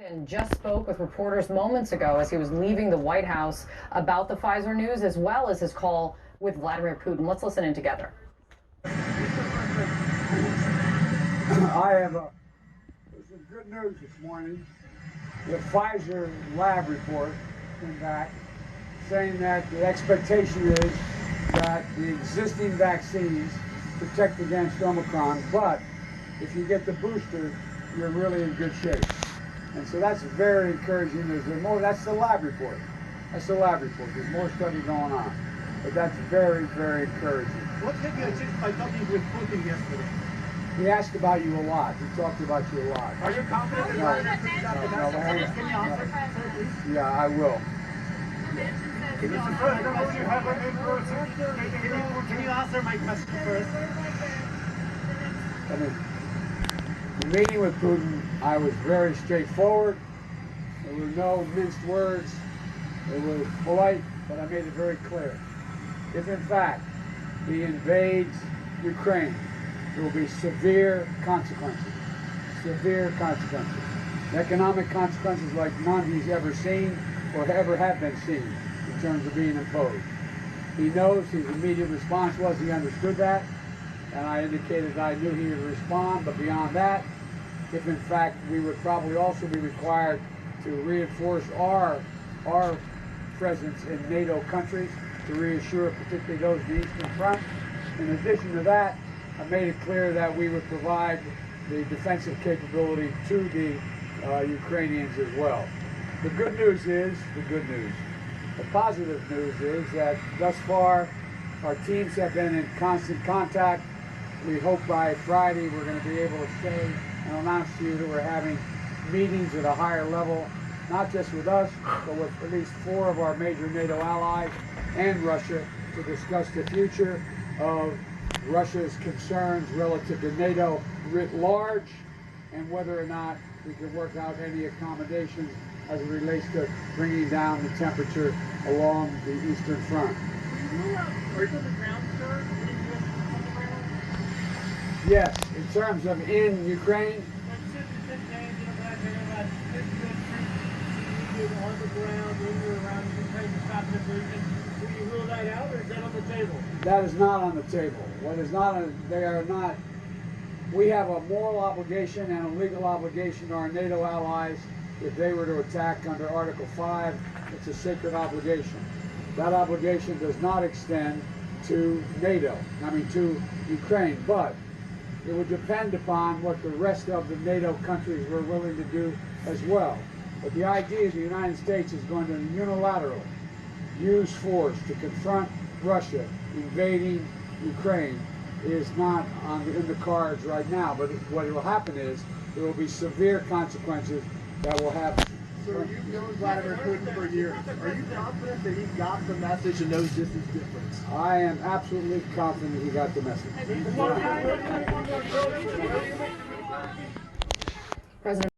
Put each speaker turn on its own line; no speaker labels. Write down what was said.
And just spoke with reporters moments ago as he was leaving the White House about the Pfizer news as well as his call with Vladimir Putin. Let's listen in together.
I have some good news this morning. The Pfizer lab report came back saying that the expectation is that the existing vaccines protect against Omicron, but if you get the booster, you're really in good shape. And so that's very encouraging. There's more. That's the lab report. That's the lab report. There's more study going on, but that's very, very encouraging.
What have you achieved by talking with Putin yesterday?
He asked about you a lot. He talked about you a lot.
Are you confident that you're going to finish up the message? Can you answer, sir, please?
Yeah, I will.
Can you answer my question first?
I mean, the meeting with Putin, I was very straightforward. There were no minced words. It was polite, but I made it very clear. If in fact he invades Ukraine, there will be severe consequences. Severe consequences. Economic consequences like none he's ever seen or ever have been seen in terms of being imposed. He knows his immediate response was he understood that, and I indicated I knew he would respond, but beyond that, if in fact we would probably also be required to reinforce our presence in NATO countries to reassure particularly those in the Eastern Front. In addition to that, I made it clear that we would provide the defensive capability to the Ukrainians as well. The good news is, the positive news is that thus far our teams have been in constant contact. We hope by Friday we're going to be able to say and announce to you that we're having meetings at a higher level, not just with us, but with at least 4 of our major NATO allies and Russia to discuss the future of Russia's concerns relative to NATO writ large and whether or not we can work out any accommodations as it relates to bringing down the temperature along the Eastern Front.
Are you on the ground, sir?
Yes, in terms of in Ukraine,
on the ground, in or around Ukraine to stop the invasion. Will you rule that out, or is that on the table?
that is not on the table. What is not on, they are not. We have a moral obligation and a legal obligation to our NATO allies. If they were to attack under Article 5, it's a sacred obligation. That obligation does not extend to NATO, to Ukraine, but it would depend upon what the rest of the NATO countries were willing to do as well. But the idea is the United States is going to unilaterally use force to confront Russia invading Ukraine is not in the cards right now. But what will happen is there will be severe consequences that will happen.
So you've known Vladimir Putin for years. Are you confident that he got the message and knows this is different?
I am absolutely confident he got the message.
President